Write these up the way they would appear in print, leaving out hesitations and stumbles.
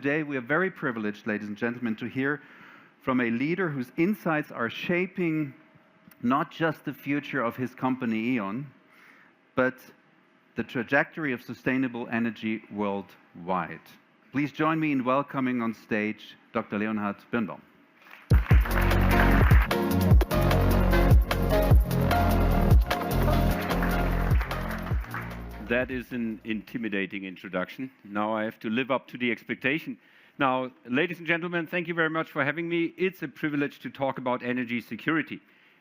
today we are very privileged, ladies and gentlemen, to hear from a leader whose insights are shaping not just the future of his company E.ON, but the trajectory of sustainable energy worldwide. Please join me in welcoming on stage Dr. Leonhard BIRNBAUM. That is an intimidating introduction. Now I have to live up to the expectation. Now, ladies and gentlemen, thank you very much for having me. It's a privilege to talk about energy security.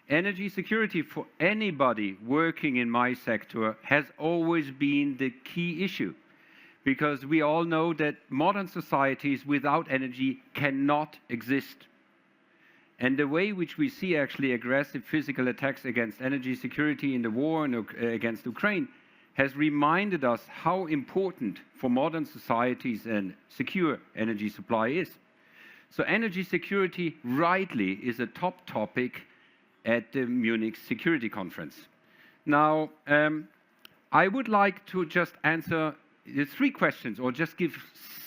Energy security for anybody working in my sector has always been the key issue, because we all know that modern societies without energy cannot exist. And the way which we see actually aggressive physical attacks against energy security in the war against Ukraine has reminded us how important for modern societies and secure energy supply is. So energy security rightly is a top topic at the Munich Security Conference. Now, I would like to just answer the 3 questions, or just give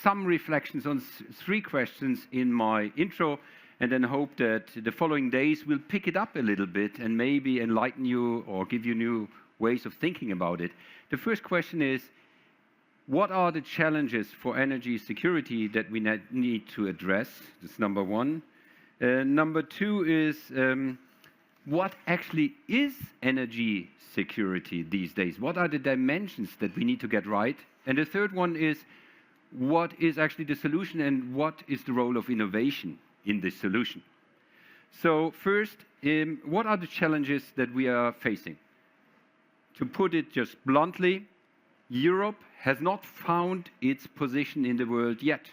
some reflections on 3 questions in my intro, and then hope that the following days will pick it up a little bit and maybe enlighten you or give you new ways of thinking about it. The first question is, what are the challenges for energy security that we need to address? That's number 1. Number 2 is, what actually is energy security these days? What are the dimensions that we need to get right? And the third one is, what is actually the solution and what is the role of innovation in this solution? So first, what are the challenges that we are facing? To put it just bluntly, Europe has not found its position in the world yet.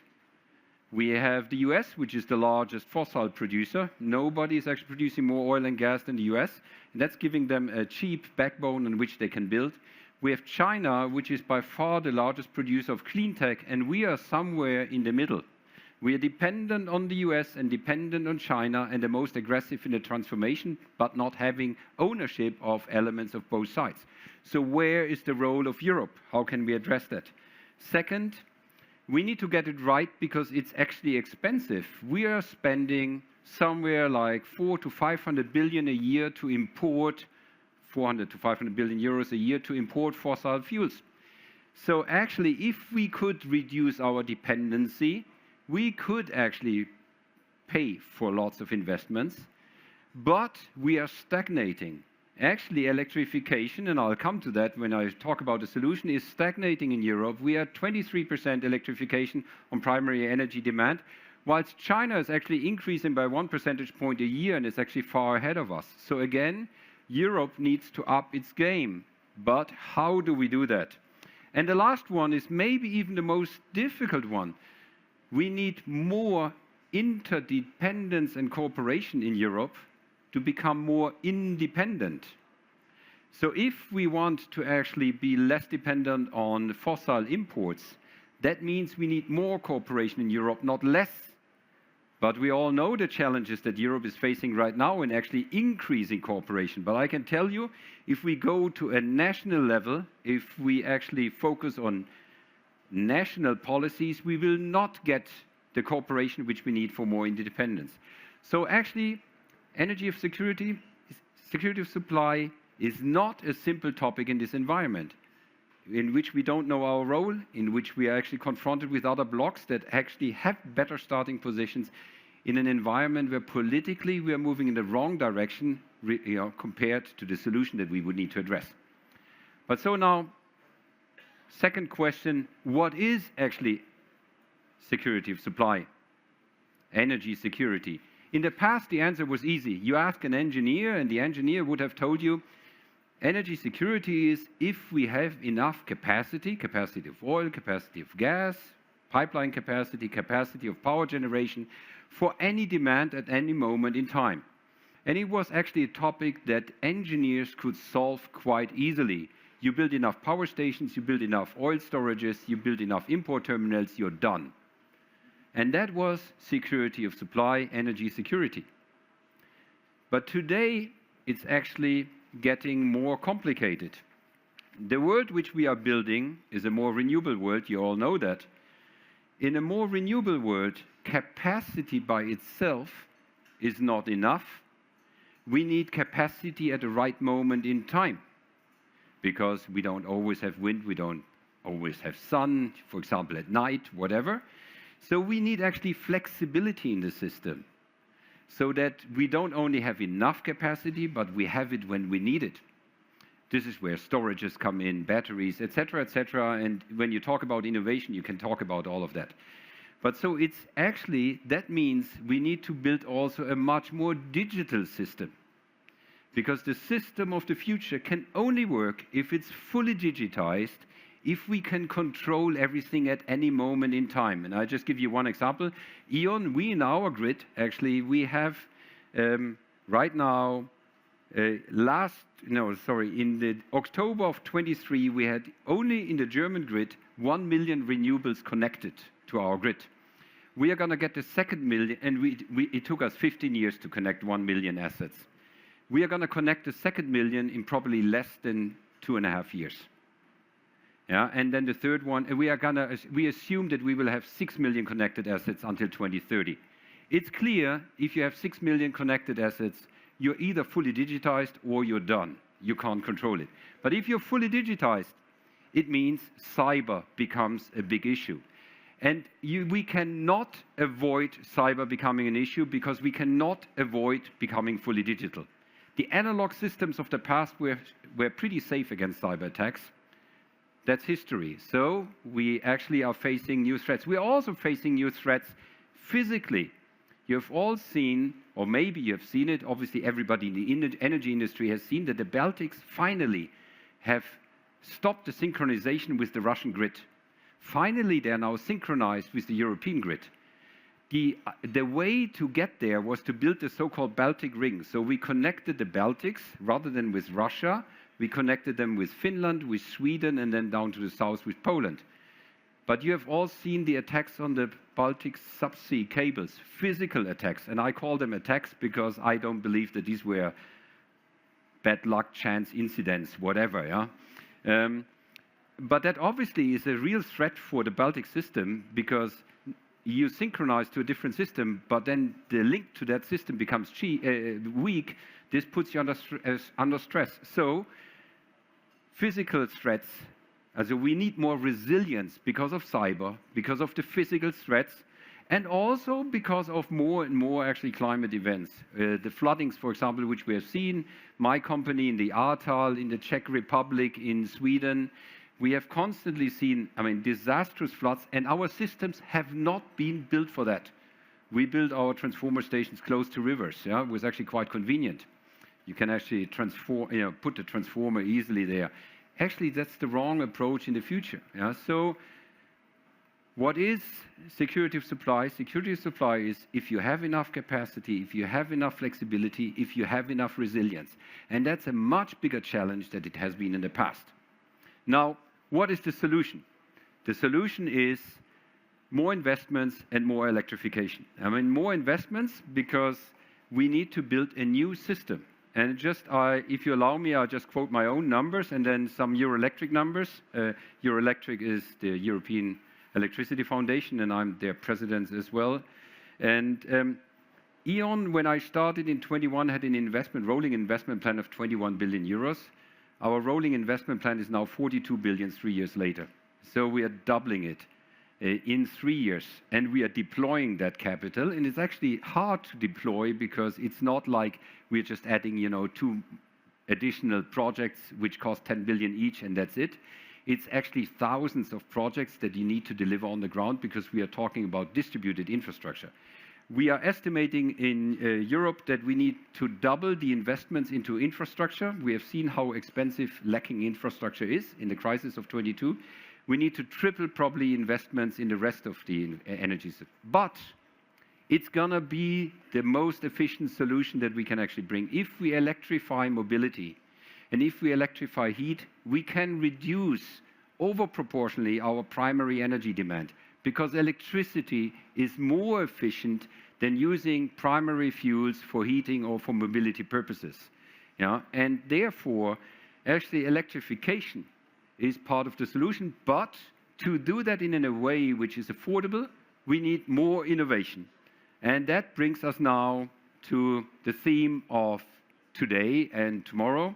We have the US, which is the largest fossil producer. Nobody is actually producing more oil and gas than the US, and that's giving them a cheap backbone on which they can build. We have China, which is by far the largest producer of clean tech, and we are somewhere in the middle. We are dependent on the US and dependent on China and the most aggressive in the transformation, but not having ownership of elements of both sides. So where is the role of Europe? How can we address that? Second, we need to get it right because it's actually expensive. We are spending somewhere like 400 to 500 billion a year to import, 400 to 500 billion euros a year to import fossil fuels. So actually, if we could reduce our dependency, we could actually pay for lots of investments, but we are stagnating. Actually, electrification, and I'll come to that when I talk about the solution, is stagnating in Europe. We are 23% electrification on primary energy demand, whilst China is actually increasing by 1 percentage point a year and is actually far ahead of us. So again, Europe needs to up its game. But how do we do that? And the last one is maybe even the most difficult one. We need more interdependence and cooperation in Europe to become more independent. So if we want to actually be less dependent on fossil imports, that means we need more cooperation in Europe, not less. But we all know the challenges that Europe is facing right now in actually increasing cooperation. But I can tell you, if we go to a national level, if we actually focus on national policies, we will not get the cooperation which we need for more independence. So actually, energy of security, security of supply is not a simple topic in this environment, in which we don't know our role, in which we are actually confronted with other blocs that actually have better starting positions in an environment where politically we are moving in the wrong direction, compared to the solution that we would need to address. But so now, second question, what is actually security of supply? Energy security. In the past, the answer was easy. You ask an engineer, and the engineer would have told you, energy security is if we have enough capacity of oil, capacity of gas, pipeline capacity, capacity of power generation for any demand at any moment in time. And it was actually a topic that engineers could solve quite easily. You build enough power stations, you build enough oil storages, you build enough import terminals, you're done. And that was security of supply, energy security. But today, it's actually getting more complicated. The world which we are building is a more renewable world, you all know that. In a more renewable world, capacity by itself is not enough. We need capacity at the right moment in time, because we don't always have wind, we don't always have sun, for example, at night, whatever. So we need actually flexibility in the system, so that we don't only have enough capacity, but we have it when we need it. This is where storages come in, batteries, etc., etc. And when you talk about innovation, you can talk about all of that. But so it's actually, that means we need to build also a much more digital system, because the system of the future can only work if it's fully digitized, if we can control everything at any moment in time. And I'll just give you one example. E.ON, we in our grid, actually, we have right now, in the October of 23, we had only in the German grid 1 million renewables connected to our grid. We are going to get the second million, and it took us 15 years to connect 1 million assets. We are going to connect the second million in probably less than 2.5 years. Yeah, and then the third one, and we assume that we will have 6 million connected assets until 2030. It's clear, if you have 6 million connected assets, you're either fully digitized or you're done. You can't control it. But if you're fully digitized, it means cyber becomes a big issue. And we cannot avoid cyber becoming an issue, because we cannot avoid becoming fully digital. The analog systems of the past were pretty safe against cyber attacks. That's history. So we actually are facing new threats. We are also facing new threats physically. You have all seen, or maybe you have seen it, obviously everybody in the energy industry has seen that the Baltics finally have stopped the synchronization with the Russian grid. Finally, they are now synchronized with the European grid. The way to get there was to build the so-called Baltic ring. So we connected the Baltics, rather than with Russia, we connected them with Finland, with Sweden, and then down to the south with Poland. But you have all seen the attacks on the Baltic subsea cables, physical attacks. And I call them attacks because I don't believe that these were bad luck, chance incidents, whatever. Yeah? But that obviously is a real threat for the Baltic system, because you synchronize to a different system, but then the link to that system becomes weak. This puts you under stress. So physical threats, also we need more resilience because of cyber, because of the physical threats, and also because of more and more actually climate events. The floodings, for example, which we have seen, my company in the Ahrtal, in the Czech Republic, in Sweden, we have constantly seen, disastrous floods, and our systems have not been built for that. We built our transformer stations close to rivers. Yeah? It was actually quite convenient. You can actually put the transformer easily there. Actually, that's the wrong approach in the future. Yeah? So what is security of supply? Security of supply is if you have enough capacity, if you have enough flexibility, if you have enough resilience. And that's a much bigger challenge than it has been in the past. Now, what is the solution? The solution is more investments and more electrification. More investments because we need to build a new system. And if you allow me, I'll just quote my own numbers and then some Eurelectric numbers. Eurelectric is the European Electricity Foundation, and I'm their president as well. And E.ON, when I started in 21, had an rolling investment plan of 21 billion euros. Our rolling investment plan is now 42 billion 3 years later. So we are doubling it in 3 years, and we are deploying that capital. And it's actually hard to deploy because it's not like we're just adding, 2 additional projects which cost 10 billion each, and that's it. It's actually thousands of projects that you need to deliver on the ground, because we are talking about distributed infrastructure. We are estimating in Europe that we need to double the investments into infrastructure. We have seen how expensive lacking infrastructure is in the crisis of 22. We need to triple probably investments in the rest of the energy system. But it's going to be the most efficient solution that we can actually bring. If we electrify mobility and if we electrify heat, we can reduce overproportionally our primary energy demand, because electricity is more efficient than using primary fuels for heating or for mobility purposes. Yeah? And therefore, actually electrification is part of the solution, but to do that in a way which is affordable, we need more innovation. And that brings us now to the theme of today and tomorrow.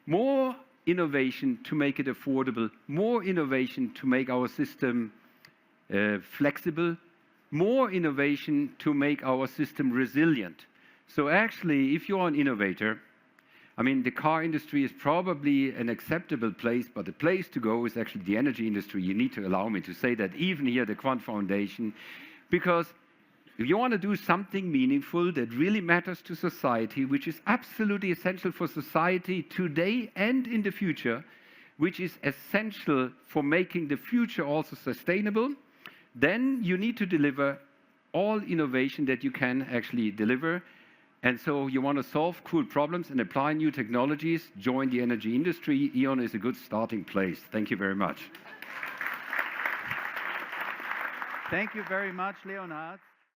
More innovation to make it affordable, more innovation to make our system flexible, more innovation to make our system resilient. So actually, if you're an innovator, I mean, the car industry is probably an acceptable place, but the place to go is actually the energy industry. You need to allow me to say that even here, the Quant Foundation, because if you want to do something meaningful that really matters to society, which is absolutely essential for society today and in the future, which is essential for making the future also sustainable, then you need to deliver all innovation that you can actually deliver. And so you want to solve cool problems and apply new technologies, join the energy industry. E.ON is a good starting place. Thank you very much. Thank you very much, Leonhard.